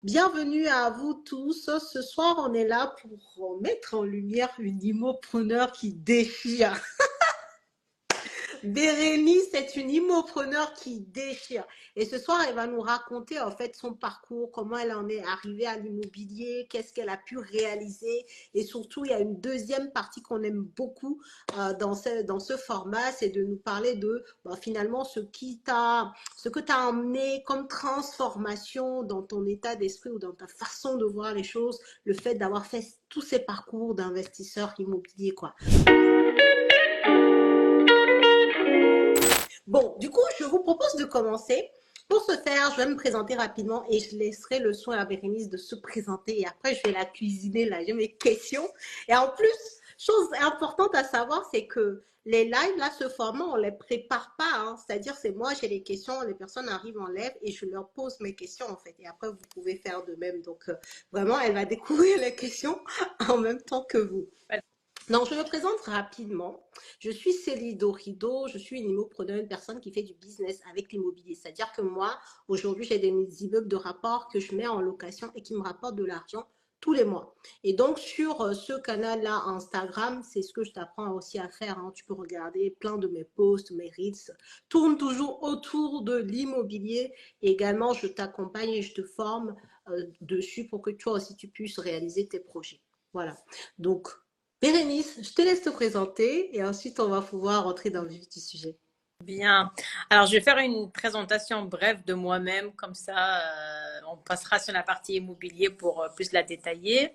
Bienvenue à vous tous. Ce soir, on est là pour mettre en lumière une immopreneur qui déchire. Bérénice est une immopreneur qui déchire. Et ce soir, elle va nous raconter en fait son parcours, comment elle en est arrivée à l'immobilier, qu'est-ce qu'elle a pu réaliser. Et surtout, il y a une deuxième partie qu'on aime beaucoup dans ce format, c'est de nous parler de finalement ce que tu as emmené comme transformation dans ton état d'esprit ou dans ta façon de voir les choses, le fait d'avoir fait tous ces parcours d'investisseur immobilier, quoi. Bon, du coup, je vous propose de commencer. Pour ce faire, je vais me présenter rapidement et je laisserai le soin à Bérénice de se présenter. Et après, je vais la cuisiner, là, j'ai mes questions. Et en plus, chose importante à savoir, c'est que les lives, là, ce format, on ne les prépare pas, hein. C'est-à-dire, c'est moi, j'ai les questions, les personnes arrivent en live et je leur pose mes questions, en fait. Et après, vous pouvez faire de même. Donc, vraiment, elle va découvrir les questions en même temps que vous. Donc, je me présente rapidement. Je suis Célie Dorido, je suis une immopreneur, une personne qui fait du business avec l'immobilier. C'est-à-dire que moi, aujourd'hui, j'ai des immeubles de rapport que je mets en location et qui me rapportent de l'argent tous les mois. Et donc, sur ce canal-là, Instagram, c'est ce que je t'apprends aussi à faire, hein. Tu peux regarder plein de mes posts, mes reels, tournent toujours autour de l'immobilier. Et également, je t'accompagne et je te forme dessus pour que toi aussi, tu puisses réaliser tes projets. Voilà. Donc, Bérénice, je te laisse te présenter et ensuite on va pouvoir rentrer dans le vif du sujet. Bien. Alors, je vais faire une présentation brève de moi-même, comme ça, on passera sur la partie immobilier pour plus la détailler.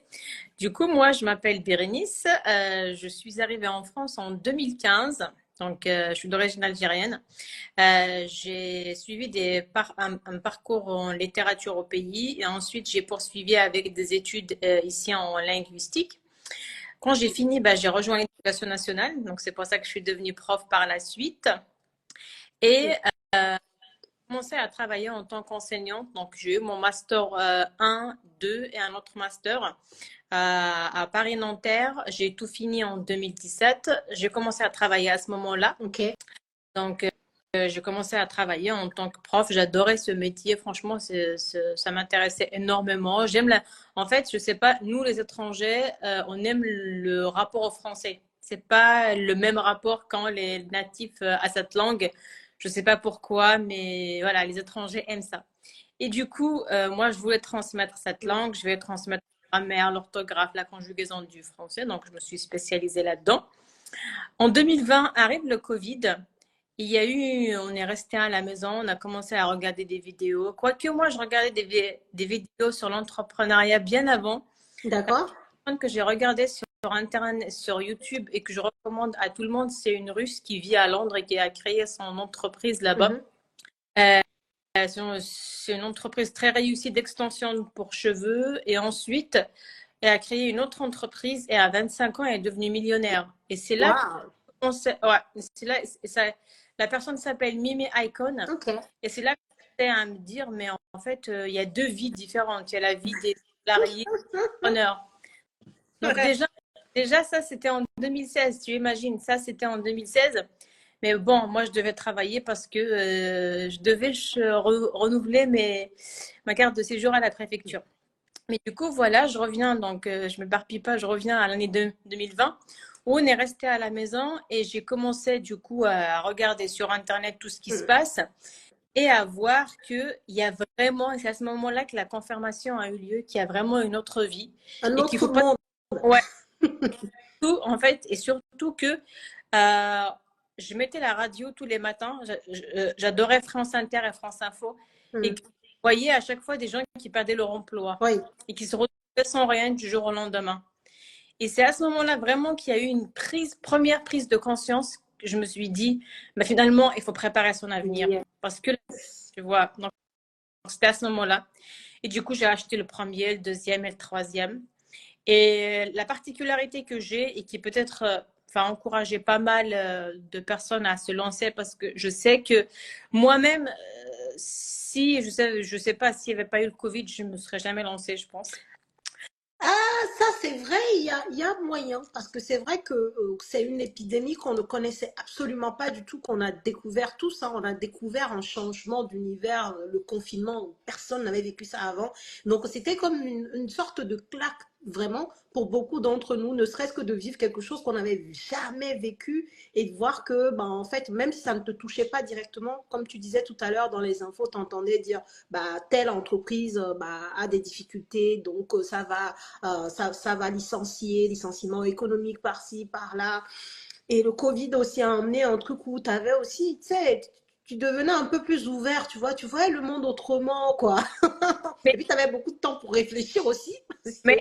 Du coup, moi, je m'appelle Bérénice. Je suis arrivée en France en 2015. Donc, je suis d'origine algérienne. J'ai suivi un parcours en littérature au pays et ensuite j'ai poursuivi avec des études ici en linguistique. Quand j'ai fini, j'ai rejoint l'éducation nationale. Donc, c'est pour ça que je suis devenue prof par la suite. Et commencé à travailler en tant qu'enseignante. Donc, j'ai eu mon master 1, 2 et un autre master à Paris-Nanterre. J'ai tout fini en 2017. J'ai commencé à travailler à ce moment-là. Ok. Donc, j'ai commencé à travailler en tant que prof. J'adorais ce métier. Franchement, ça m'intéressait énormément. En fait, je sais pas, nous les étrangers, on aime le rapport au français. C'est pas le même rapport quand les natifs à cette langue. Je sais pas pourquoi, mais voilà, les étrangers aiment ça. Et du coup, moi, je voulais transmettre cette langue. Je vais transmettre la grammaire, l'orthographe, la conjugaison du français. Donc, je me suis spécialisée là-dedans. En 2020 arrive le Covid. On est resté à la maison, on a commencé à regarder des vidéos. Quoique moi, je regardais des vidéos sur l'entrepreneuriat bien avant. D'accord. Une que j'ai regardée sur Internet, sur YouTube et que je recommande à tout le monde, c'est une Russe qui vit à Londres et qui a créé son entreprise là-bas. Mhm. C'est une entreprise très réussie d'extension pour cheveux. Et ensuite, elle a créé une autre entreprise et à 25 ans, elle est devenue millionnaire. Et c'est là Wow. qu'on sait, ouais, c'est là, la personne s'appelle Mimi Icon. Ok. Et c'est là que j'ai à me dire, mais en fait, il y a deux vies différentes. Il y a la vie des salariés et des entrepreneurs. Donc Ouais. déjà, ça, c'était en 2016. Tu imagines, ça, c'était en 2016. Mais bon, moi, je devais travailler parce que je devais renouveler ma carte de séjour à la préfecture. Mais du coup, voilà, je reviens, donc je ne m'éparpille pas, je reviens à l'année 2020 où on est resté à la maison et j'ai commencé du coup à regarder sur Internet tout ce qui se passe et à voir qu'il y a vraiment, et c'est à ce moment-là que la confirmation a eu lieu, qu'il y a vraiment une autre vie Un et qu'il autre faut pas... monde. Ouais, tout, en fait, et surtout que euh, je mettais la radio tous les matins. J'adorais France Inter et France Info. Et Mhm. je voyais à chaque fois des gens qui perdaient leur emploi Oui. et qui se retrouvaient sans rien du jour au lendemain. Et c'est à ce moment-là vraiment qu'il y a eu première prise de conscience que je me suis dit, finalement, il faut préparer son avenir. Yes. Parce que, tu vois, donc c'était à ce moment-là. Et du coup, j'ai acheté le premier, le deuxième et le troisième. Et la particularité que j'ai et qui peut-être encourager pas mal de personnes à se lancer parce que je sais que moi-même, si je sais pas s'il n'y avait pas eu le Covid, je ne me serais jamais lancée, je pense. ça c'est vrai, il y a moyen, parce que c'est vrai que c'est une épidémie qu'on ne connaissait absolument pas du tout, qu'on a découvert tout ça, on a découvert un changement d'univers, le confinement, personne n'avait vécu ça avant. Donc c'était comme une sorte de claque, vraiment, pour beaucoup d'entre nous, ne serait-ce que de vivre quelque chose qu'on n'avait jamais vécu et de voir que, ben, en fait, même si ça ne te touchait pas directement, comme tu disais tout à l'heure dans les infos, tu entendais dire, bah, telle entreprise bah, a des difficultés, donc ça va licencier, licenciement économique par-ci, par-là. Et le Covid aussi a emmené un truc où tu avais aussi, tu sais, tu devenais un peu plus ouvert, tu vois le monde autrement, quoi. Et Mais, puis, tu avais beaucoup de temps pour réfléchir aussi, parce mais,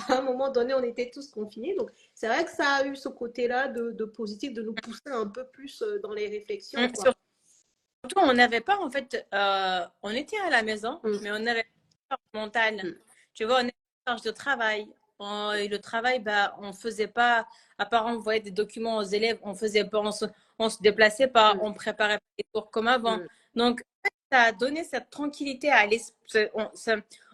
qu'à un moment donné, on était tous confinés. Donc, c'est vrai que ça a eu ce côté-là de positif, de nous pousser un peu plus dans les réflexions, quoi. surtout, on n'avait pas, en fait, on était à la maison, Mm, mais on n'avait pas de mental. mm, Tu vois, on était en charge de travail. Et le travail, bah, on faisait pas, à part envoyer des documents aux élèves, on faisait pas, on se déplaçait pas, mm, on préparait pas les cours comme avant. mm. Donc, ça a donné cette tranquillité à l'esprit.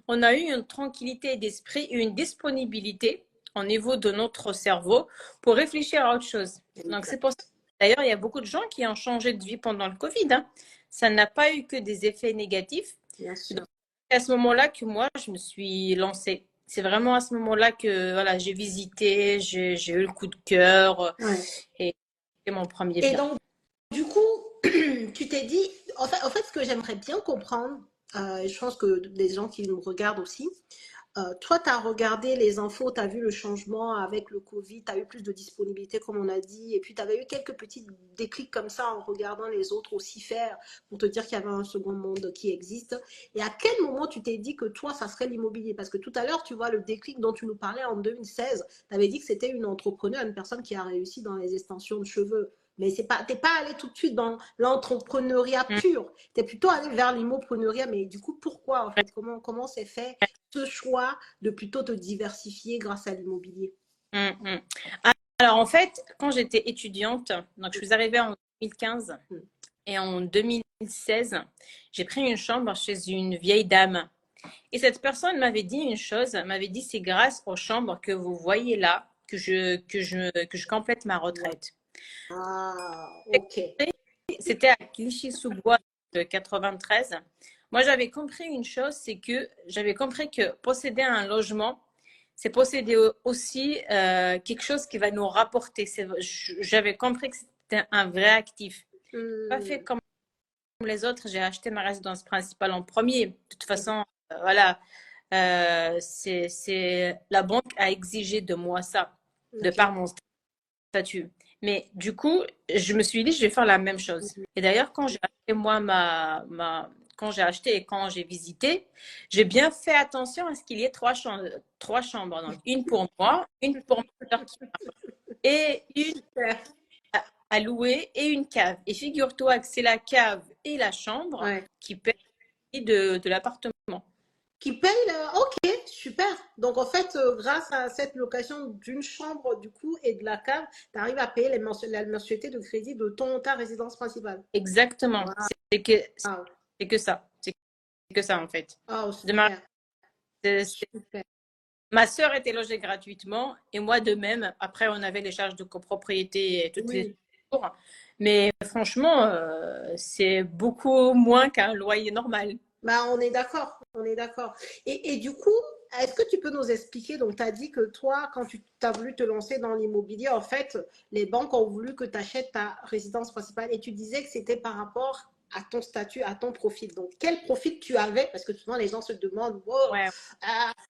On a eu une tranquillité d'esprit, une disponibilité au niveau de notre cerveau pour réfléchir à autre chose. Donc, c'est Exact. pour ça. D'ailleurs, il y a beaucoup de gens qui ont changé de vie pendant le Covid, hein. Ça n'a pas eu que des effets négatifs. Bien Donc, sûr. c'est à ce moment-là que moi, je me suis lancée. C'est vraiment à ce moment-là que voilà, j'ai visité, j'ai eu le coup de cœur Ouais. et c'est mon premier Et bien. donc, du coup, tu t'es dit, ce que j'aimerais bien comprendre, et je pense que les gens qui nous regardent aussi, toi, tu as regardé les infos, tu as vu le changement avec le Covid, tu as eu plus de disponibilité, comme on a dit, et puis tu avais eu quelques petits déclics comme ça en regardant les autres aussi faire pour te dire qu'il y avait un second monde qui existe. Et à quel moment tu t'es dit que toi, ça serait l'immobilier? Parce que tout à l'heure, tu vois, le déclic dont tu nous parlais en 2016, tu avais dit que c'était une entrepreneur, une personne qui a réussi dans les extensions de cheveux. Mais c'est pas, t'es pas allé tout de suite dans l'entrepreneuriat Mm, pur. Tu es plutôt allé vers l'immopreneuriat. Mais du coup, pourquoi en ouais, fait? Comment c'est fait ce choix de plutôt te diversifier grâce à l'immobilier? mm, mm. Alors, en fait, quand j'étais étudiante, donc je suis arrivée en 2015 Mm. et en 2016, j'ai pris une chambre chez une vieille dame. Et cette personne m'avait dit une chose, m'avait dit c'est grâce aux chambres que vous voyez là que je complète ma Ouais. retraite. Ah, ok. C'était à Clichy-sous-Bois de 93. Moi, j'avais compris une chose, c'est que j'avais compris que posséder un logement, c'est posséder aussi quelque chose qui va nous rapporter. J'avais compris que c'était un vrai actif. Pas fait Hmm. comme les autres, j'ai acheté ma résidence principale en premier. De toute façon, voilà, la banque a exigé de moi ça, de Ok. par mon statut. Mais du coup, je me suis dit, je vais faire la même chose. Et d'ailleurs, quand j'ai acheté moi quand j'ai acheté et quand j'ai visité, j'ai bien fait attention à ce qu'il y ait trois chambres. Donc, une pour moi, une pour ma soeur et une Super. à louer et une cave. Et figure-toi que c'est la cave et la chambre Ouais. qui payent de l'appartement. Qui paye Ok, super. Donc en fait, grâce à cette location d'une chambre du coup et de la cave, tu arrives à payer la mensualité de crédit de ta résidence principale. Exactement. Waouh. C'est que ça. C'est que ça, en fait. Oh, De ma, super. c'est- Super. Ma sœur était logée gratuitement et moi de même. Après, on avait les charges de copropriété et toutes les Oui. jours. Mais franchement, c'est beaucoup moins qu'un loyer normal. Bah, on est d'accord, on est d'accord. Et du coup, est-ce que tu peux nous expliquer, donc tu as dit que toi, quand tu as voulu te lancer dans l'immobilier, en fait, les banques ont voulu que tu achètes ta résidence principale et tu disais que c'était par rapport à ton statut, à ton profil. Donc, quel profil tu avais? Parce que souvent, les gens se demandent, oh, Ouais.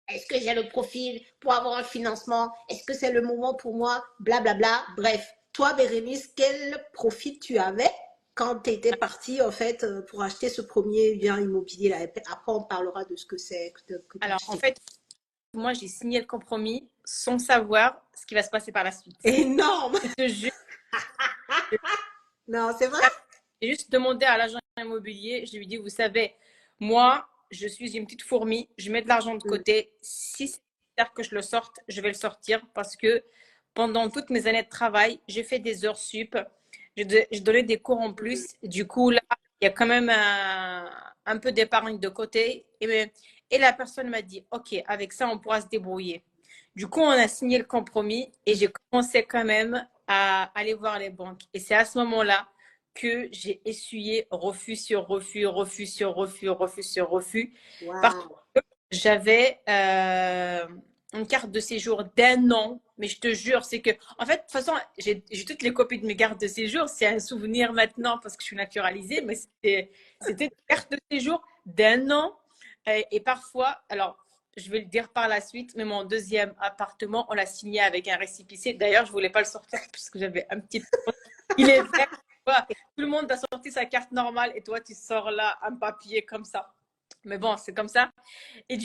est-ce que j'ai le profil pour avoir un financement? Est-ce que c'est le moment pour moi? Blablabla. Bref, toi, Bérénice, quel profil tu avais quand tu étais partie, en fait, pour acheter ce premier bien immobilier là? Après, on parlera de ce que c'est que tu as Alors, en acheté. fait, moi, j'ai signé le compromis sans savoir ce qui va se passer par la suite. Énorme! Je te jure, Non, c'est vrai? j'ai juste demandé à l'agent immobilier, je lui ai dit, vous savez, moi, je suis une petite fourmi, je mets de l'argent de Mm, côté. Si c'est nécessaire que je le sorte, je vais le sortir parce que pendant toutes mes années de travail, j'ai fait des heures sup, j'ai donné des cours en mm, plus. Du coup, là, il y a quand même un peu d'épargne de côté. Et la personne m'a dit, OK, avec ça, on pourra se débrouiller. Du coup, on a signé le compromis et j'ai commencé quand même à aller voir les banques. Et c'est à ce moment-là que j'ai essuyé refus sur refus, refus sur refus, refus sur refus. Parce Waouh. que j'avais une carte de séjour d'1 an. Mais je te jure, c'est que, en fait, de toute façon, j'ai toutes les copies de mes cartes de séjour. C'est un souvenir maintenant parce que je suis naturalisée, mais c'était une carte de séjour d'1 an. Et parfois, alors, je vais le dire par la suite, mais mon deuxième appartement, on l'a signé avec un récépissé. D'ailleurs, je voulais pas le sortir parce que j'avais un petit peu. Il est vert. Tout le monde a sorti sa carte normale et toi, tu sors là un papier comme ça. Mais bon, c'est comme ça. Et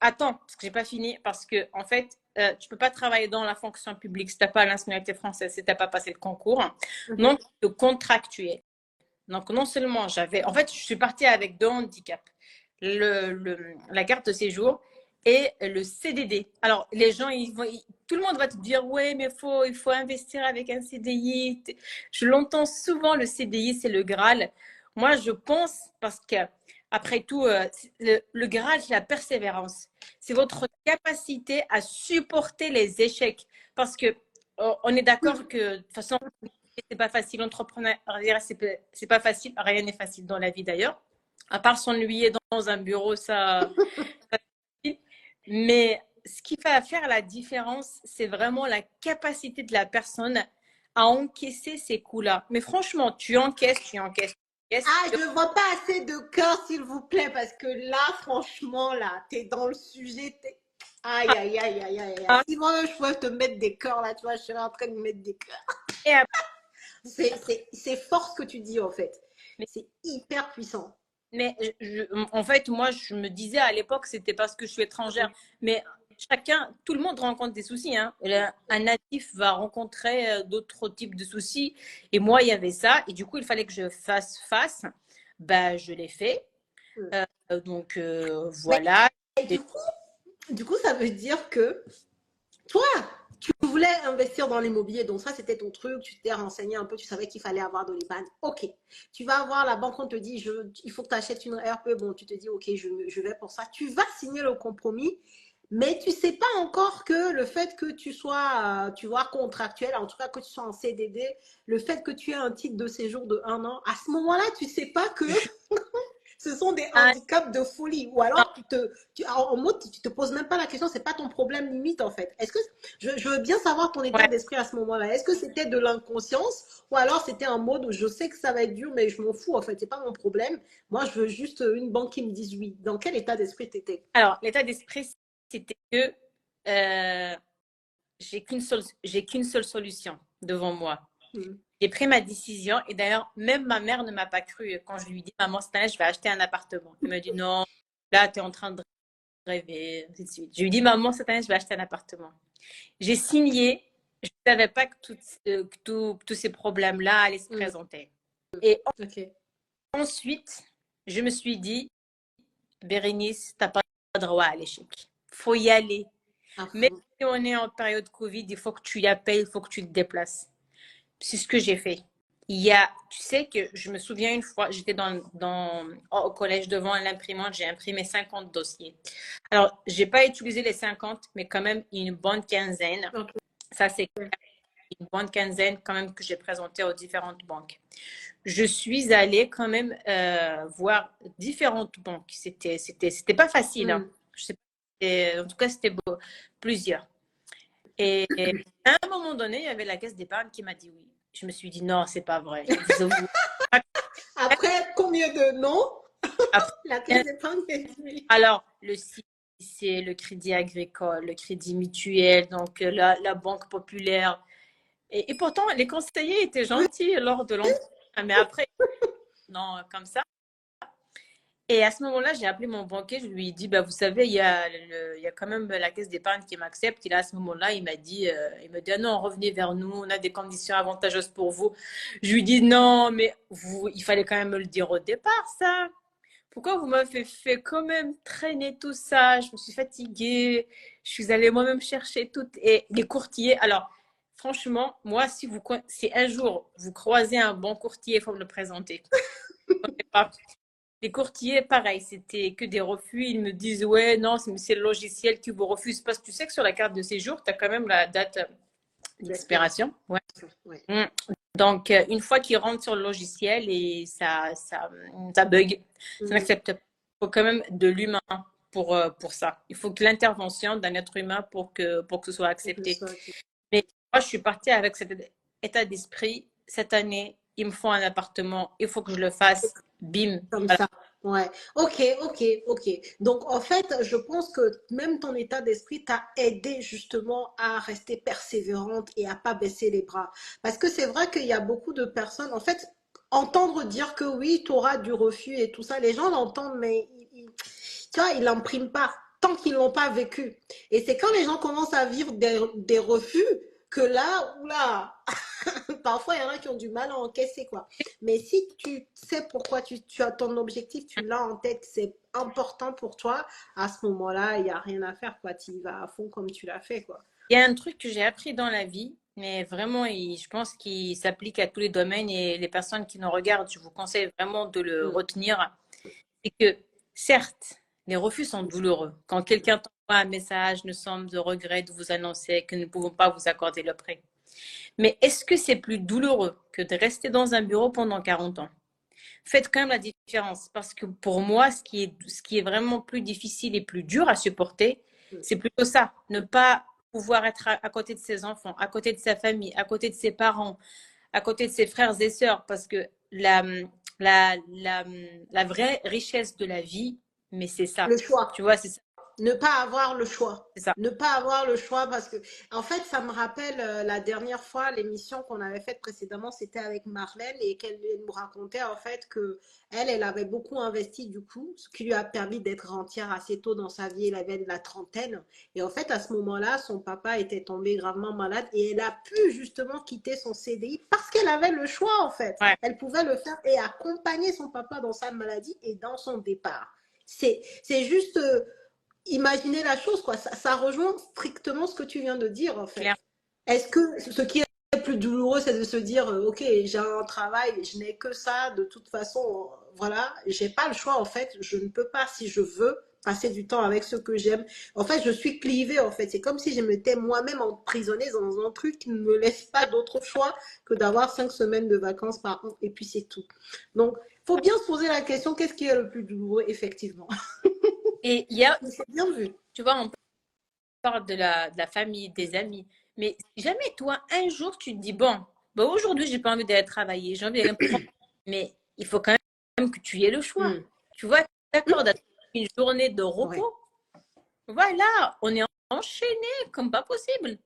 attends, parce que j'ai pas fini, parce que en fait, tu peux pas travailler dans la fonction publique si t'as pas la nationalité française, si t'as pas passé le concours. Donc, de contractuel. Donc, non seulement j'avais, en fait, je suis partie avec 2 handicaps, la carte de séjour et le CDD. Alors, les gens, tout le monde va te dire, ouais, mais il faut investir avec un CDI. Je l'entends souvent, le CDI, c'est le Graal. Moi, je pense, parce que, après tout, le Graal, c'est la persévérance. C'est votre capacité à supporter les échecs. Parce que, on est d'accord que, de toute façon, c'est pas facile. L'entrepreneuriat, c'est pas facile. Rien n'est facile dans la vie d'ailleurs. À part s'ennuyer dans un bureau, ça mais ce qui va faire la différence, c'est vraiment la capacité de la personne à encaisser ces coups-là. Mais franchement, tu encaisses, tu encaisses, tu encaisses. Ah, je ne vois pas assez de cœur, s'il vous plaît, parce que là, franchement, là, t'es dans le sujet. Aïe, aïe, aïe, aïe, aïe, aïe. Si moi, je pouvais te mettre des cœurs, là, tu vois, je serais en train de mettre des cœurs. Et après, C'est fort ce que tu dis, en fait. mais C'est hyper puissant. Mais en fait, moi, je me disais à l'époque, c'était parce que je suis étrangère. Mais tout le monde rencontre des soucis, hein. Un natif va rencontrer d'autres types de soucis. Et moi, il y avait ça. Et du coup, il fallait que je fasse face. Ben, je l'ai fait. Donc, Mais voilà. du coup, ça veut dire que toi, tu voulais investir dans l'immobilier, donc ça c'était ton truc, tu t'es renseigné un peu, tu savais qu'il fallait avoir de l'épargne. Ok, tu vas voir la banque, on te dit il faut que tu achètes une RP, bon, tu te dis ok, je vais pour ça. Tu vas signer le compromis, mais tu ne sais pas encore que le fait que tu sois, tu vois, contractuel, en tout cas que tu sois en CDD, le fait que tu aies un titre de séjour de 1 an, à ce moment-là, tu ne sais pas que ce sont des Ah, handicaps de folie. Ou alors, en mode, tu te poses même pas la question, c'est pas ton problème limite en fait. Est-ce que je veux bien savoir ton état ouais. d'esprit à ce moment-là? Est-ce que c'était de l'inconscience ou alors c'était un mode où je sais que ça va être dur, mais je m'en fous en fait, c'est pas mon problème. Moi, je veux juste une banque qui me dise oui. Dans quel état d'esprit t'étais? Alors, l'état d'esprit, c'était que j'ai qu'une seule solution devant moi. Hmm. J'ai pris ma décision et d'ailleurs, même ma mère ne m'a pas cru quand je lui dis, maman, cette année, je vais acheter un appartement. Elle me dit, non, là, tu es en train de rêver, ainsi de suite. Je lui dis, maman, cette année, je vais acheter un appartement. J'ai signé, je ne savais pas que tous ces problèmes-là allaient se Hmm. présenter. Et Ok. ensuite, je me suis dit, Bérénice, tu n'as pas droit à l'échec. Il faut y aller. À Même fond. si on est en période Covid, il faut que tu y appelles, il faut que tu te déplaces. C'est ce que j'ai fait. Tu sais que je me souviens une fois, j'étais au collège devant l'imprimante, j'ai imprimé 50 dossiers. Alors, j'ai pas utilisé les 50, mais quand même une bonne quinzaine. Ok. Ça, c'est une bonne quinzaine quand même que j'ai présenté aux différentes banques. Je suis allée quand même voir différentes banques. C'était pas facile, hein. Hmm. Je sais pas, en tout cas, c'était plusieurs. Et à un moment donné, il y avait la caisse d'épargne qui m'a dit oui. Je me suis dit non, c'est pas vrai. Après combien de non? Après, La caisse d'épargne est oui. alors, le CIC, le Crédit Agricole, le Crédit Mutuel, donc la Banque Populaire. Et pourtant, les conseillers étaient gentils lors de l'entretien. Mais après, non, comme ça. Et à ce moment-là, j'ai appelé mon banquier, je lui ai dit, bah, vous savez, il y a quand même la caisse d'épargne qui m'accepte. Et là, à ce moment-là, il m'a dit, ah non, revenez vers nous, on a des conditions avantageuses pour vous. Je lui dis, non, mais il fallait quand même me le dire au départ, ça. Pourquoi vous m'avez fait quand même traîner tout ça? Je me suis fatiguée, je suis allée moi-même chercher tout. Et les courtiers, alors, franchement, moi, si un jour vous croisez un bon courtier, il faut me le présenter. Les courtiers, pareil, c'était que des refus. Ils me disent, ouais, non, c'est le logiciel qui vous refuse. Parce que tu sais que sur la carte de séjour, tu as quand même la date D'expiration. d'expiration. Ouais. Ouais. Mm. Donc, une fois qu'ils rentrent sur le logiciel et ça bug, ça Mhm. n'accepte pas. Il faut quand même de l'humain pour ça. Il faut que l'intervention d'un être humain pour que ce soit Pour que accepté. ce soit ok. Mais moi, je suis partie avec cet état d'esprit. Cette année, il me faut un appartement, il faut que je le fasse. Bim. Comme Voilà. ça. Ouais. Ok, ok, ok. Donc, en fait, je pense que même ton état d'esprit t'a aidé justement à rester persévérante et à pas baisser les bras. Parce que c'est vrai qu'il y a beaucoup de personnes, en fait, entendre dire que oui, tu auras du refus et tout ça, les gens l'entendent, mais tu vois, ils l'impriment pas tant qu'ils l'ont pas vécu. Et c'est quand les gens commencent à vivre des refus que là, oula, parfois, il y en a qui ont du mal à encaisser, quoi. Mais si tu sais pourquoi tu as ton objectif, tu l'as en tête, c'est important pour toi, à ce moment-là, il n'y a rien à faire, quoi. Tu y vas à fond comme tu l'as fait, quoi. Il y a un truc que j'ai appris dans la vie, mais vraiment, je pense qu'il s'applique à tous les domaines et les personnes qui nous regardent, je vous conseille vraiment de le Mm. retenir. C'est que, certes, les refus sont douloureux. Quand quelqu'un t'envoie un message, nous sommes de regret de vous annoncer que nous ne pouvons pas vous accorder le prêt. Mais est-ce que c'est plus douloureux que de rester dans un bureau pendant 40 ans? Faites quand même la différence parce que pour moi, ce qui est vraiment plus difficile et plus dur à supporter, Mm. c'est plutôt ça. Ne pas pouvoir être à côté de ses enfants, à côté de sa famille, à côté de ses parents, à côté de ses frères et sœurs parce que la vraie richesse de la vie, mais c'est ça. Le choix. Tu vois, c'est ça. Ne pas avoir le choix. C'est ça. Ne pas avoir le choix parce que, en fait, ça me rappelle la dernière fois, l'émission qu'on avait faite précédemment, c'était avec Marlène et qu'elle nous racontait en fait que elle avait beaucoup investi du coup, ce qui lui a permis d'être rentière assez tôt dans sa vie. Elle avait de la trentaine. Et en fait, à ce moment-là, son papa était tombé gravement malade et elle a pu justement quitter son CDI parce qu'elle avait le choix en fait. Ouais. Elle pouvait le faire et accompagner son papa dans sa maladie et dans son départ. C'est juste imaginer la chose, quoi. Ça rejoint strictement ce que tu viens de dire, en Claire. fait. Est-ce que ce qui est plus douloureux, c'est de se dire, ok, j'ai un travail, je n'ai que ça, de toute façon, voilà, j'ai pas le choix, en fait, je ne peux pas, si je veux, passer du temps avec ceux que j'aime. En fait, je suis clivée, en fait. C'est comme si je m'étais moi-même emprisonnée dans un truc qui ne me laisse pas d'autre choix que d'avoir 5 semaines de vacances par an, et puis c'est tout. Donc, il faut bien se poser la question, qu'est-ce qui est le plus douloureux, effectivement. Et il y a, C'est bien vu. tu vois, on parle de la famille, des amis. Mais si jamais toi, un jour, tu te dis, bon, aujourd'hui, j'ai pas envie d'aller travailler, j'ai envie d'aller me prendre. Mais il faut quand même que tu aies le choix. Mm. Tu vois, d'accord, une journée de Ouais. repos. Voilà, on est enchaîné comme pas possible.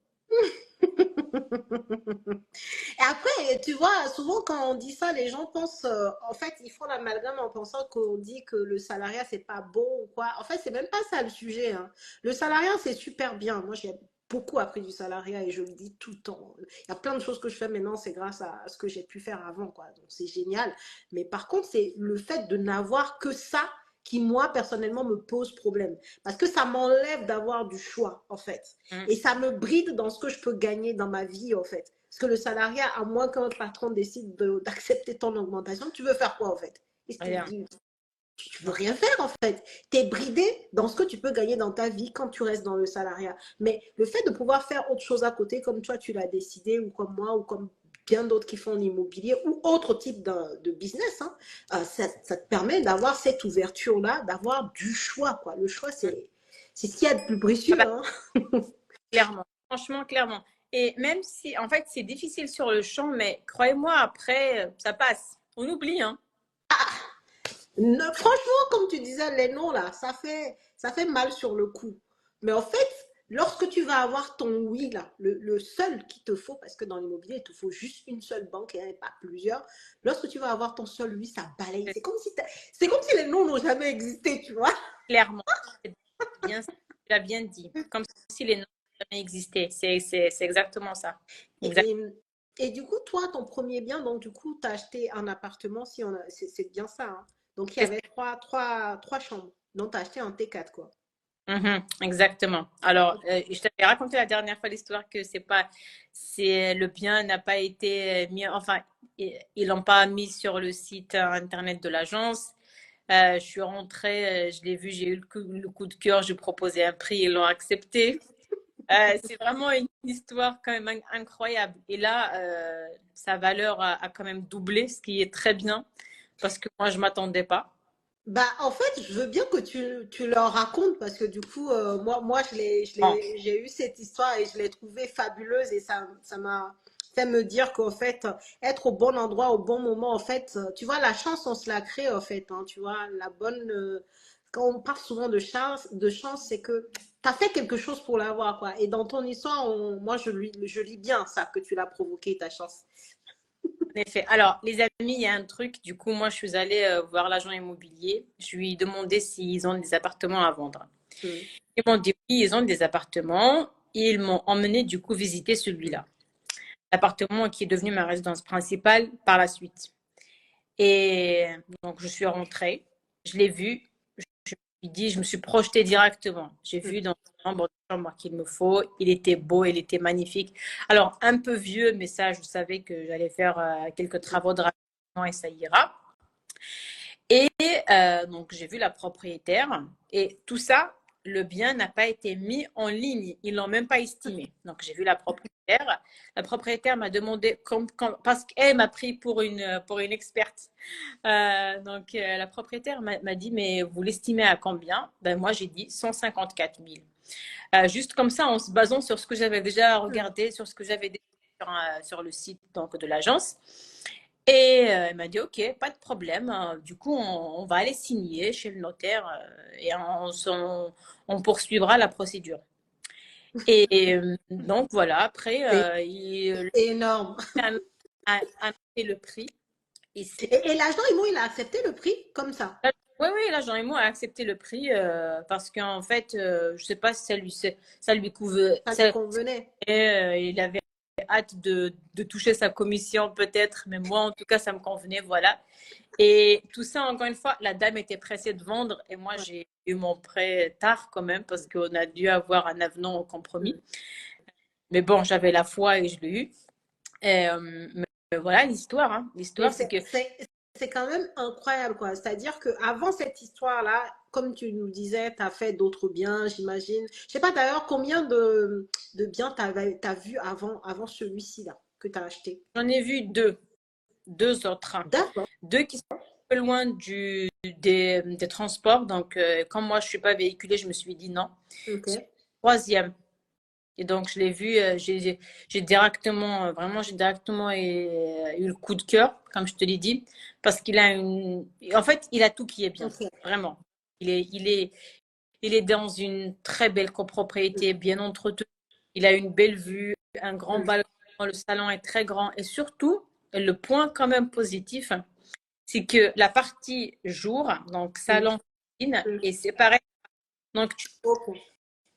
Et après, tu vois, souvent quand on dit ça, les gens pensent, en fait, ils font l'amalgame en pensant qu'on dit que le salariat, c'est pas bon ou quoi. En fait, c'est même pas ça le sujet, hein. Le salariat, c'est super bien. Moi, j'ai beaucoup appris du salariat et je le dis tout le temps. Il y a plein de choses que je fais maintenant, c'est grâce à ce que j'ai pu faire avant, quoi. Donc, c'est génial. Mais par contre, c'est le fait de n'avoir que ça qui, moi, personnellement, me pose problème. Parce que ça m'enlève d'avoir du choix, en fait. Mm. Et ça me bride dans ce que je peux gagner dans ma vie, en fait. Parce que le salariat, à moins qu'un patron décide d'accepter ton augmentation, tu veux faire quoi, en fait? Rien. Tu veux rien faire, en fait. Tu es bridé dans ce que tu peux gagner dans ta vie quand tu restes dans le salariat. Mais le fait de pouvoir faire autre chose à côté, comme toi, tu l'as décidé, ou comme moi, ou comme bien d'autres qui font l'immobilier, ou autre type de business, hein, ça te permet d'avoir cette ouverture-là, d'avoir du choix, quoi. Le choix, Mm. c'est ce qu'il y a de plus Ah précieux, bah, hein. clairement, franchement, clairement. Et même si, en fait, c'est difficile sur le champ, mais croyez-moi, après, ça passe. On oublie, hein. Franchement, comme tu disais, les noms là, ça fait mal sur le coup. Mais en fait, lorsque tu vas avoir ton oui là, le seul qu'il te faut, parce que dans l'immobilier, il te faut juste une seule banque et pas plusieurs. Lorsque tu vas avoir ton seul oui, ça balaye. C'est comme si les noms n'ont jamais existé, tu vois. Clairement. C'est bien, tu l'as bien dit. Comme si les noms n'avaient jamais existé. C'est exactement ça. Exact. Et, et du coup, toi, ton premier bien, donc du coup, tu as acheté un appartement, si c'est bien ça, hein. Donc il y avait trois chambres. Donc tu as acheté un T4, quoi. Mhm, exactement. Alors, je t'avais raconté la dernière fois l'histoire que le bien n'a pas été mis, enfin, ils l'ont pas mis sur le site internet de l'agence. Je suis rentrée, je l'ai vu, j'ai eu le coup de cœur, j'ai proposé un prix, ils l'ont accepté. C'est vraiment une histoire quand même incroyable. Et là, sa valeur a quand même doublé, ce qui est très bien, parce que moi, je ne m'attendais pas. Bah, en fait, je veux bien que tu leur racontes parce que du coup, moi Bon, j'ai eu cette histoire et je l'ai trouvée fabuleuse et ça m'a fait me dire qu'en fait, être au bon endroit au bon moment, en fait, tu vois, la chance, on se la crée, en fait, hein, tu vois, la bonne, quand on parle souvent de chance, c'est que tu as fait quelque chose pour l'avoir, quoi. Et dans ton histoire, moi, je lis bien ça, que tu l'as provoqué, ta chance. en effet. Alors, les amis, il y a un truc. Du coup, moi, je suis allée voir l'agent immobilier. Je lui ai demandé s'ils ont des appartements à vendre. Hmm. Ils m'ont dit oui, ils ont des appartements. Et ils m'ont emmené, du coup, visiter celui-là. L'appartement qui est devenu ma résidence principale par la suite. Et donc, je suis rentrée. Je l'ai vu. Je me suis projetée directement. J'ai Hmm. vu dans le chambre qu'il me faut. Il était beau, il était magnifique. Alors, un peu vieux, mais ça, je savais que j'allais faire quelques travaux de raffinement et ça ira. Et donc, j'ai vu la propriétaire. Et tout ça, le bien n'a pas été mis en ligne. Ils l'ont même pas estimé. Donc, j'ai vu la propriétaire. La propriétaire m'a demandé, parce qu'elle m'a pris pour une experte. La propriétaire m'a dit, mais vous l'estimez à combien? Ben, moi, j'ai dit 154 000. Juste comme ça, en se basant sur ce que j'avais déjà regardé, sur ce que j'avais déjà sur le site donc, de l'agence. Et elle m'a dit, OK, pas de problème. Du coup, on va aller signer chez le notaire et on poursuivra la procédure. Et donc, voilà, après, C'est il énorme. a annoncé le prix. Et Et l'agent, il a accepté le prix comme ça. oui, oui, là, Jean-Raymond a accepté le prix parce qu'en fait, je sais pas si ça lui couvre, Ça lui convenait. il avait hâte de toucher sa commission peut-être, mais moi, en tout cas, ça me convenait, voilà. Et tout ça, encore une fois, la dame était pressée de vendre et moi, Ouais. j'ai eu mon prêt tard quand même parce qu'on a dû avoir un avenant au compromis. Mm. Mais bon, j'avais la foi et je l'ai eu. Et, mais voilà l'histoire, hein. Mais L'histoire, c'est que c'est quand même incroyable, quoi. C'est-à-dire qu'avant cette histoire-là, comme tu nous disais, tu as fait d'autres biens, j'imagine. Je sais pas d'ailleurs combien de biens t'as vu avant celui-ci, là, que tu as acheté. j'en ai vu deux autres. D'accord. Deux qui sont un peu loin des transports. Donc, comme moi, je ne suis pas véhiculée, je me suis dit non. Ok. Troisième. Et donc, je l'ai vu, j'ai directement, vraiment, j'ai directement eu le coup de cœur, comme je te l'ai dit, parce qu'il a en fait, il a tout qui est bien, Ok. vraiment. Il est, il est, il est dans une très belle copropriété, bien entretenue. Il a une belle vue, un grand Mm. balcon, le salon est très grand. Et surtout, le point quand même positif, c'est que la partie jour, donc Mm. salon, cuisine, Mm. est séparée. Donc, Ok.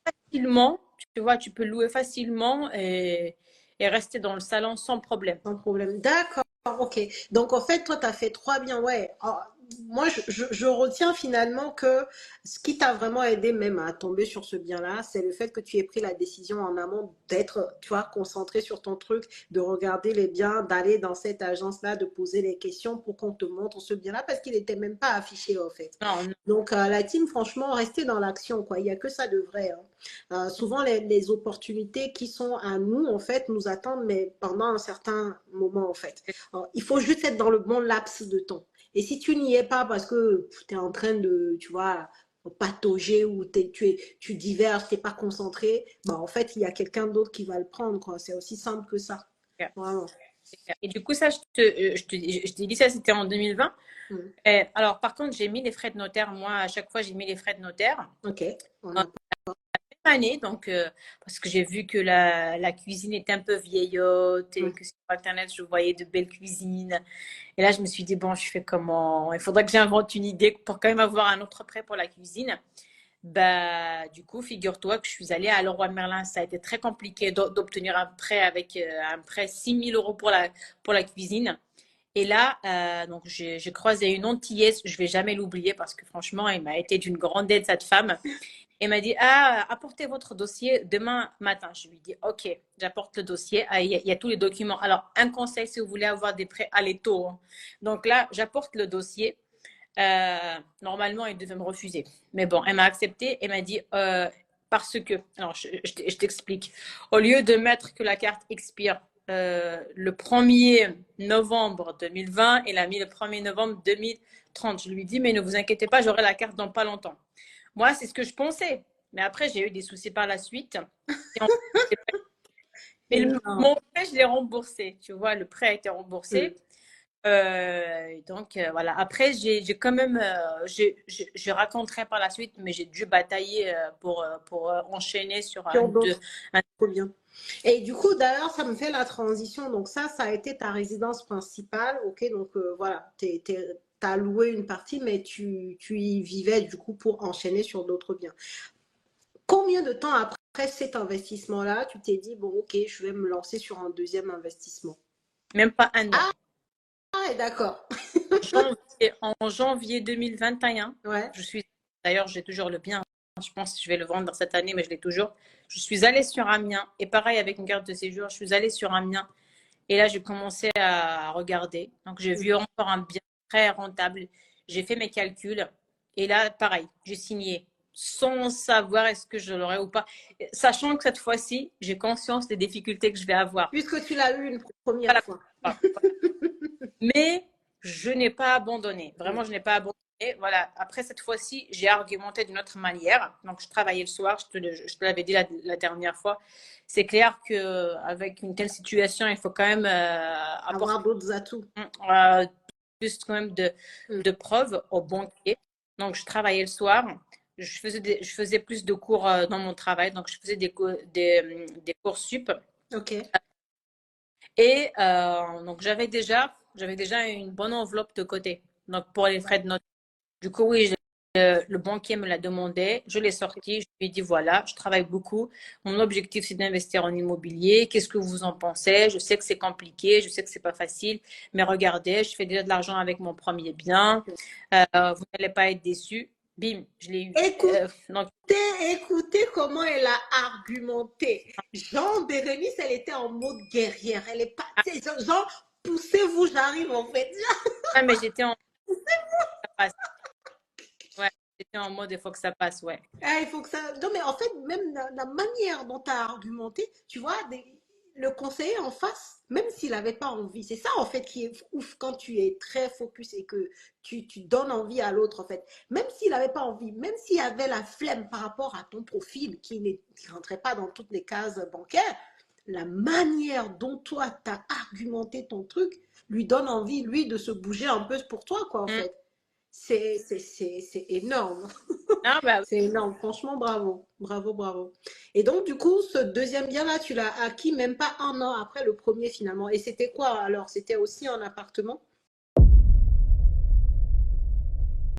facilement, tu vois, tu peux louer facilement et rester dans le salon sans problème. Sans problème. D'accord, ok. Donc en fait, toi, tu as fait trois biens. Ouais. Ah, moi, je retiens finalement que ce qui t'a vraiment aidé même à tomber sur ce bien-là, c'est le fait que tu aies pris la décision en amont d'être, tu vois, concentré sur ton truc, de regarder les biens, d'aller dans cette agence-là, de poser les questions pour qu'on te montre ce bien-là, parce qu'il n'était même pas affiché en fait. Non, non. Donc la team, franchement, restez dans l'action, quoi. Il n'y a que ça de vrai, hein. Souvent, les opportunités qui sont à nous, en fait, nous attendent, mais pendant un certain moment, en fait. Alors, il faut juste être dans le bon laps de temps. Et si tu n'y es pas parce que tu es en train de, tu vois, patauger ou tu diverges, tu n'es pas concentré, bah, en fait, il y a quelqu'un d'autre qui va le prendre, quoi. C'est aussi simple que ça. Vraiment. Et du coup, ça, je t'ai dit ça, c'était en 2020. Mm. Alors, par contre, j'ai mis les frais de notaire. Moi, à chaque fois, j'ai mis les frais de notaire. Ok. On En a... même année, donc, parce que j'ai vu que la cuisine était un peu vieillotte et Mm. que sur Internet, je voyais de belles cuisines. Et là, je me suis dit, bon, je fais comment? Il faudrait que j'invente une idée pour quand même avoir un autre prêt pour la cuisine. Bah, du coup, figure-toi que je suis allée à Leroy Merlin. Ça a été très compliqué d'obtenir un prêt avec un prêt 6 000 € pour la cuisine. Et là, donc j'ai croisé une Antillaise, je vais jamais l'oublier parce que franchement, elle m'a été d'une grande aide, cette femme. Elle m'a dit, ah, apportez votre dossier demain matin. Je lui dis, OK, j'apporte le dossier. Ah, il y a tous les documents. Alors, un conseil, si vous voulez avoir des prêts, allez tôt, hein. Donc là, j'apporte le dossier. Normalement, elle devait me refuser. Mais bon, elle m'a accepté et m'a dit parce que, alors je t'explique, au lieu de mettre que la carte expire le 1er novembre 2020, elle a mis le 1er novembre 2030. Je lui dis, mais ne vous inquiétez pas, j'aurai la carte dans pas longtemps. Moi, c'est ce que je pensais. Mais après, j'ai eu des soucis par la suite. Et mais Énorme. mon prêt, je l'ai remboursé. Tu vois, le prêt a été remboursé. Voilà. Après, j'ai quand même, je raconterai par la suite, mais j'ai dû batailler pour enchaîner sur Sur d'autres. Trop bien. Et du coup, d'ailleurs, ça me fait la transition. Donc ça a été ta résidence principale. Ok, donc voilà, tu as loué une partie, mais tu y vivais du coup pour enchaîner sur d'autres biens. Combien de temps après cet investissement-là, tu t'es dit, bon, ok, je vais me lancer sur un deuxième investissement? même pas un an. Ah, d'accord. En janvier 2021, Ouais. je suis, d'ailleurs, j'ai toujours le bien. Je pense que je vais le vendre cette année, mais je l'ai toujours. Je suis allée sur Amiens et pareil avec une carte de séjour, je suis allée sur Amiens et là, j'ai commencé à regarder. Donc, j'ai vu encore un bien très rentable. J'ai fait mes calculs et là, pareil, j'ai signé sans savoir est-ce que je l'aurai ou pas. Sachant que cette fois-ci, j'ai conscience des difficultés que je vais avoir. Puisque tu l'as eu une première Voilà. fois. Mais je n'ai pas abandonné. Vraiment, je n'ai pas abandonné. Voilà. Après, cette fois-ci, j'ai argumenté d'une autre manière. Donc, je travaillais le soir. Je te l'avais dit la dernière fois. C'est clair qu'avec une telle situation, il faut quand même apporter Avoir d'autres atouts. euh, plus quand même Mm. de preuves au banquier. Donc, je travaillais le soir. Je faisais plus de cours dans mon travail. Donc, je faisais des cours sup. Ok. Et donc, j'avais déjà une bonne enveloppe de côté. Donc, pour les frais de notes. Du coup, oui, le banquier me l'a demandé. Je l'ai sorti. Je lui ai dit, voilà, je travaille beaucoup. Mon objectif, c'est d'investir en immobilier. Qu'est-ce que vous en pensez? Je sais que c'est compliqué. Je sais que c'est pas facile. Mais regardez, je fais déjà de l'argent avec mon premier bien. Vous n'allez pas être déçus. Bim, je l'ai eu. Écoutez, Donc, écoutez comment elle a argumenté. Jean Bérénice, elle était en mode guerrière. Elle est pas, tu sais, genre, poussez-vous, j'arrive en fait. ouais, mais j'étais en ça passe. Ouais, j'étais en mode, il faut que ça passe. Ouais. Ah, il faut que ça. Non, mais en fait, même la manière dont tu as argumenté, tu vois, le conseiller en face, même s'il n'avait pas envie, c'est ça en fait qui est ouf quand tu es très focus et que tu donnes envie à l'autre en fait. Même s'il n'avait pas envie, même s'il avait la flemme par rapport à ton profil qui ne rentrait pas dans toutes les cases bancaires, la manière dont toi tu as argumenté ton truc lui donne envie, lui, de se bouger un peu pour toi, quoi, en Mm. fait. C'est énorme. Non, bah, C'est énorme, franchement, bravo, bravo, bravo. Et donc, du coup, ce deuxième bien-là, tu l'as acquis même pas un an après le premier finalement. Et c'était quoi alors? C'était aussi un appartement?